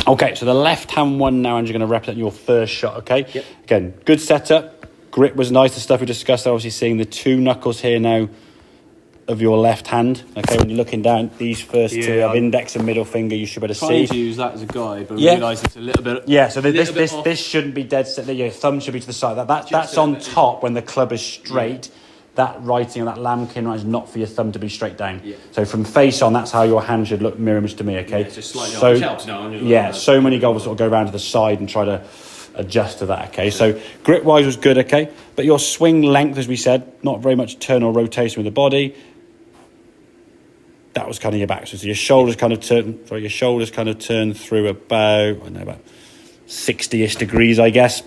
Okay, so the left-hand one now, and you're going to represent your first shot, okay? Yep. Again, good setup. Grip was nice, the stuff we discussed. Obviously seeing the 2 knuckles here now of your left hand. Okay, when you're looking down, these first 2 have index and middle finger. You should be able to see. Trying to use that as a guide, but I realise it's a little bit. Yeah, so this shouldn't be dead set. Your thumb should be to the side. That's on top when the club is straight. Yeah. That writing on that lambkin right is not for your thumb to be straight down. Yeah. So from face on, that's how your hand should look, mirror image to me. Okay. Yeah, just slightly on. So many golfers sort of go around to the side and try to adjust to that. Okay. So grip wise was good. Okay, but your swing length, as we said, not very much turn or rotation with the body. That was kind of your backswing. So your shoulders kind of turn through about 60-ish degrees, I guess,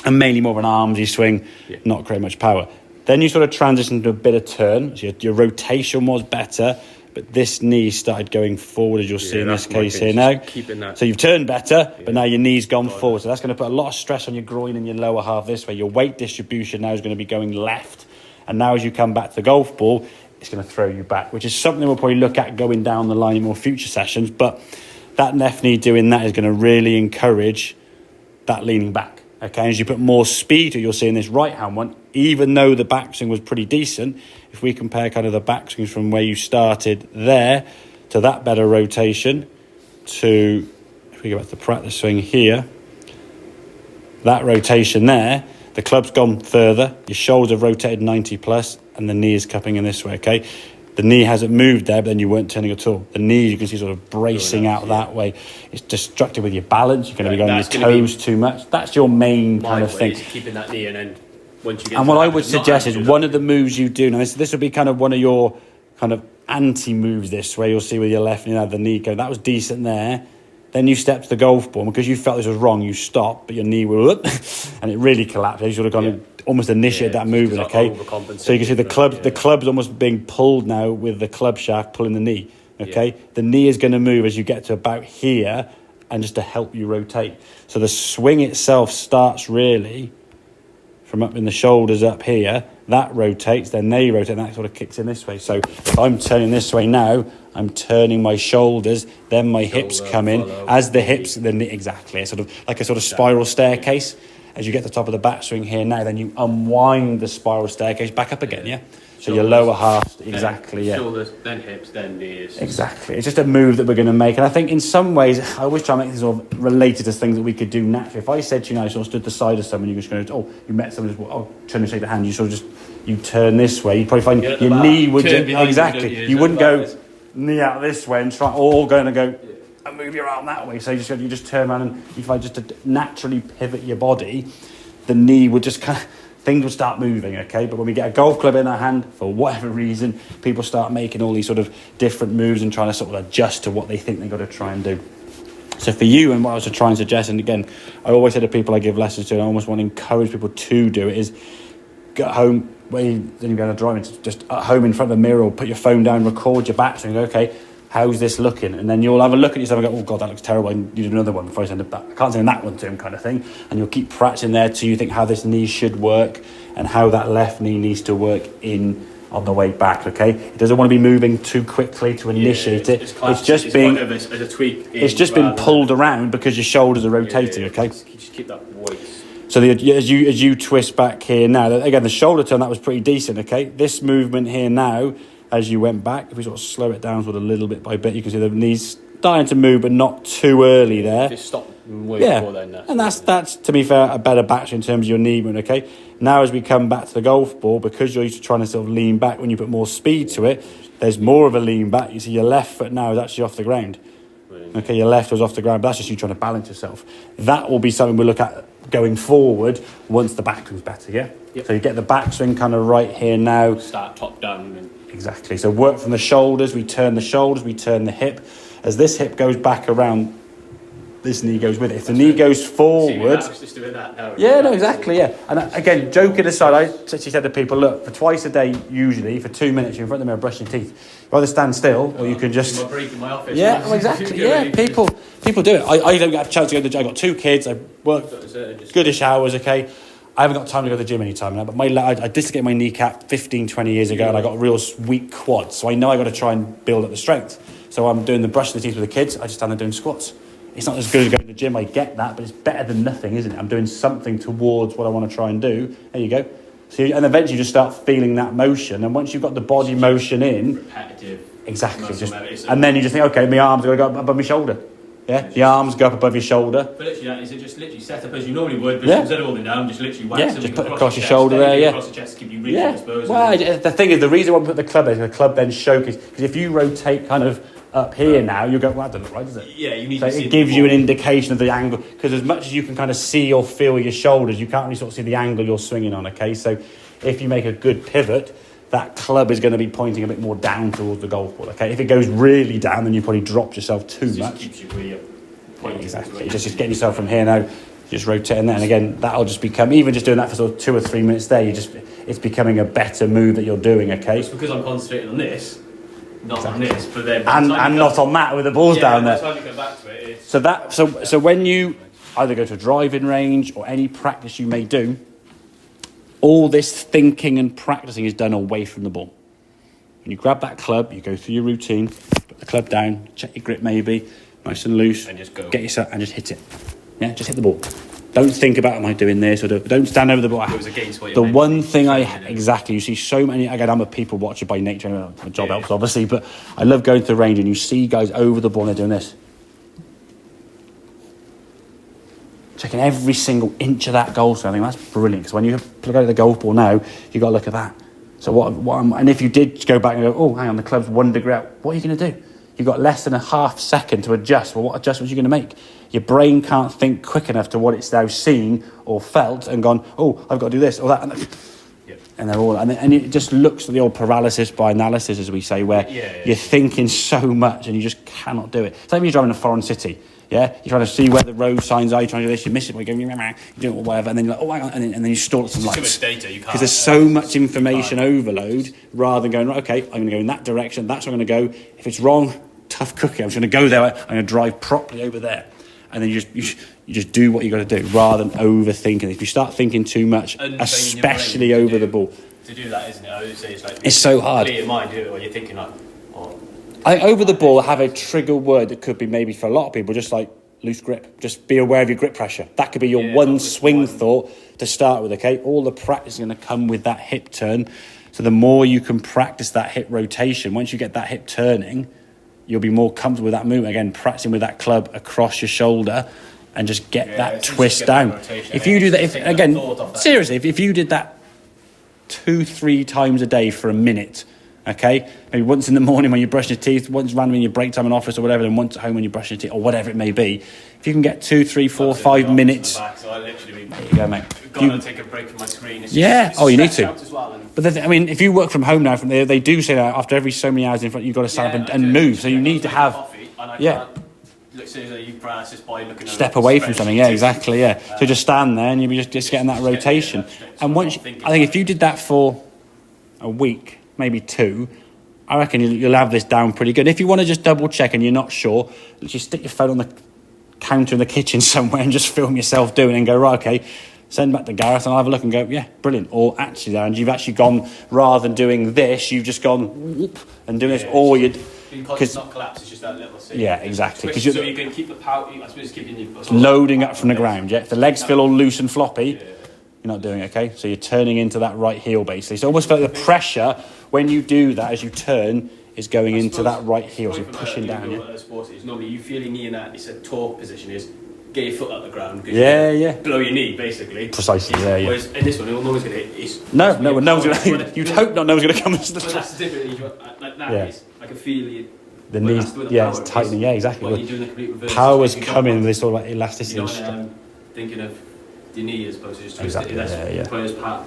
and mainly more of an armsy swing, not very much power. Then you sort of transitioned to a bit of turn. So your rotation was better, but this knee started going forward, as you'll see in this case here now. Keeping that. So you've turned better, but now your knee's gone forward. So that's going to put a lot of stress on your groin and your lower half this way. Your weight distribution now is going to be going left. And now as you come back to the golf ball, it's going to throw you back, which is something we'll probably look at going down the line in more future sessions. But that left knee doing that is going to really encourage that leaning back. Okay, as you put more speed to, you'll see in this right-hand one, even though the backswing was pretty decent, if we compare kind of the backswings from where you started there to that better rotation to, if we go back to the practice swing here, that rotation there, the club's gone further, your shoulders have rotated 90 plus, and the knee is cupping in this way, okay? The knee hasn't moved there, but then you weren't turning at all. The knee, you can see sort of bracing out that way. It's destructive with your balance. You're going to be going your toes too much. That's your main kind of thing. Keeping that knee, and then once you get. And what I would suggest is one of the moves you do, now this would be kind of one of your kind of anti-moves this way. You'll see with your left knee, the knee go. That was decent there. Then you step to the golf ball, and because you felt this was wrong, you stopped, but your knee will up, and it really collapsed. You sort of kind of almost initiate that movement, okay? So you can see the club's almost being pulled now with the club shaft pulling the knee, okay? Yeah. The knee is going to move as you get to about here, and just to help you rotate. So the swing itself starts really from up in the shoulders up here. That rotates, then they rotate, and that sort of kicks in this way. So if I'm turning this way now, I'm turning my shoulders, then my hips come in. As the hips, the knee, exactly. It's sort of like a sort of spiral staircase. As you get to the top of the backswing here now, then you unwind the spiral staircase back up again, yeah? So your lower half, exactly, yeah. Shoulders, then hips, then knees. Exactly. It's just a move that we're going to make. And I think in some ways, I always try to make this sort of related to things that we could do naturally. If I said to you now, sort of stood the side of someone, you're just going to, you met someone, turn and shake the hand, you sort of you turn this way, you'd probably find your knee would exactly. You wouldn't go knee out this way and try, all going to go and move your arm that way. So you just turn around, and if I just to naturally pivot your body, the knee would just kind of, things will start moving, okay? But when we get a golf club in our hand, for whatever reason, people start making all these sort of different moves and trying to sort of adjust to what they think they've got to try and do. So for you, and what I was to try and suggest, and again, I always say to people I give lessons to, and I almost want to encourage people to do it, is get home, where you didn't go to driving, just at home in front of a mirror, or put your phone down, record your backswing, and go, okay, how's this looking? And then you'll have a look at yourself and go, oh God, that looks terrible. And you do another one before I send it back. I can't send that one to him, kind of thing. And you'll keep practicing there till you think how this knee should work and how that left knee needs to work in on the way back, okay? It doesn't want to be moving too quickly to initiate it. It's just being as a tweak. It's just been pulled around because your shoulders are rotating, okay? Just keep that weight. So as you twist back here now, again, the shoulder turn, that was pretty decent, okay? This movement here now, as you went back, if we sort of slow it down sort of a little bit by bit, you can see the knees starting to move, but not too early there. Just stop way before then. And that's, to be fair, a better back in terms of your knee movement, okay? Now as we come back to the golf ball, because you're used to trying to sort of lean back, when you put more speed to it, there's more of a lean back. You see your left foot now is actually off the ground. Okay, your left was off the ground, but that's just you trying to balance yourself. That will be something we'll look at going forward once the backswing's better, yeah? Yep. So you get the backswing kind of right here now. Start top down. Exactly. So work from the shoulders, we turn the hip. As this hip goes back around, this knee goes with it. If the knee goes forward... just doing that now. Yeah, no, exactly, yeah. And again, joking aside, I actually said to people, look, for twice a day, usually, for 2 minutes, you're in front of the mirror brushing your teeth. You either stand still, or you can just... I'm break in my office. Yeah, well, exactly, yeah. People do it. I don't get a chance to go to the gym. I've got 2 kids, I work goodish hours, okay? I haven't got time to go to the gym anytime now, but I dislocated my kneecap 15, 20 years ago, and I got a real weak quad, so I know I got to try and build up the strength. So I'm doing the brushing the teeth with the kids, I just stand there doing squats. it's not as good as going to the gym. I get that, but it's better than nothing, isn't it? I'm doing something towards what I want to try and do. There you go. So, and eventually you just start feeling that motion. And once you've got the body motion in, repetitive. exactly. And then you just think, okay, my arms are going to go up above my shoulder. Yeah, the arms go up above your shoulder. But literally, is it just literally set up as you normally would, but instead of holding down, just literally whack something just put across your shoulder chest, there, across the chest to keep you reaching, I suppose. Well, the thing is, the reason why we put the club there is the club then showcase, because if you rotate kind of up here now, you go, well, that doesn't look right, does it? Yeah, you need so to see it gives you an indication of the angle, because as much as you can kind of see or feel your shoulders, you can't really sort of see the angle you're swinging on, okay? So if you make a good pivot, that club is going to be pointing a bit more down towards the golf ball, okay? If it goes really down, then you probably drop yourself too much. It keeps you really up. Exactly. Just getting yourself from here now, just rotating there, and again, that'll just become, even just doing that for sort of 2 or 3 minutes there, it's becoming a better move that you're doing, okay? It's because I'm concentrating on this, not on this, but then and not on that with the balls down there. That's why you go back to it. So when you either go to a driving range or any practice you may do, all this thinking and practicing is done away from the ball. When you grab that club, you go through your routine, put the club down, check your grip maybe, nice and loose, and just go. Get yourself and just hit it. Yeah, just hit the ball. Don't think about, am I doing this, or don't stand over the ball. It was against what the one thing exactly, you see so many, again, I'm a people watcher by nature, my job helps obviously, but I love going to the range and you see guys over the ball and they're doing this. Checking every single inch of that goal, so I think that's brilliant, because when you look at the golf ball now, you've got to look at that. So and if you did go back and go, oh, hang on, the club's 1 degree out, what are you going to do? You've got less than a half second to adjust. Well, what adjustments are you going to make? Your brain can't think quick enough to what it's now seen or felt and gone, oh, I've got to do this or that. And they're all, and it just looks at the old paralysis by analysis, as we say, where you're thinking so much and you just cannot do it. It's like when you're driving in a foreign city. Yeah, you're trying to see where the road signs are. You're trying to do this. You miss it. You're going, you're doing whatever, and then you're like, oh, hang on, and then you stall at some lights. Too much data. You can't. Because there's so much information overload. Rather than going, right, okay, I'm going to go in that direction. That's where I'm going to go. If it's wrong, tough cookie. I'm just going to go there. I'm going to drive properly over there, and then you just do what you got to do rather than overthinking. If you start thinking too much, especially over the ball, to do that, isn't it? I would say it's so hard. Clear your mind, or you're thinking like, I think over the ball, have a trigger word that could be maybe for a lot of people, just like loose grip. Just be aware of your grip pressure. That could be your one swing thought to start with, okay? All the practice is going to come with that hip turn. So the more you can practice that hip rotation, once you get that hip turning, you'll be more comfortable with that movement. Again, practicing with that club across your shoulder and just get that twist down. If you do that, seriously, if you did that 2-3 times a day for a minute, okay, maybe once in the morning when you're brushing your teeth, once randomly in your break time in office or whatever, then once at home when you're brushing your teeth or whatever it may be, if you can get 2, 3, 4, 5 minutes, there you go, mate. Gotta take a break from my screen. You need to. But if you work from home now, they do say that after every so many hours in front, you've got to stand up and move. So you need to have, step away from something. Yeah, exactly. Yeah. So just stand there and you'll be just getting that rotation. And once, I think if you did that for a week, maybe 2, I reckon you'll have this down pretty good. If you want to just double check and you're not sure, just stick your phone on the counter in the kitchen somewhere and just film yourself doing it and go, right, okay, send back to Gareth and I'll have a look and go, yeah, brilliant. Or actually, and you've actually gone, rather than doing this, you've just gone whoop, and doing this, or you'd... Because it's not collapse, it's just that little thing. Yeah, exactly. So you can keep the power, I suppose, keeping your... Loading up from the ground, yeah. If the legs feel all loose and floppy, you're not doing it, okay? So you're turning into that right heel, basically. So almost feel like the pressure, when you do that, as you turn, is going into that right heel. So you're pushing down, yeah? Sport is normally you feel your knee in that, it's a torque position, is get your foot up the ground. Blow your knee, basically. Precisely, yeah. Whereas in this one, no one's going to hit. No one's going to... You'd hope not, no one's going to come into the... But that's the difference. Like that, I can feel you... The knees, it's tightening, yeah, exactly. Power's coming with this sort of like elasticity. Thinking of your knee as opposed to just twisting it. Player's part.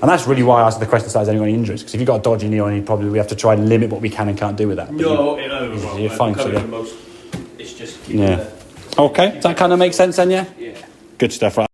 And that's really why I asked the question, has anyone got any injuries? Because if you've got a dodgy knee on, we have to try and limit what we can and can't do with that. You're fine. It's just... Okay, does that kind of make sense then, yeah? Yeah. Good stuff, right?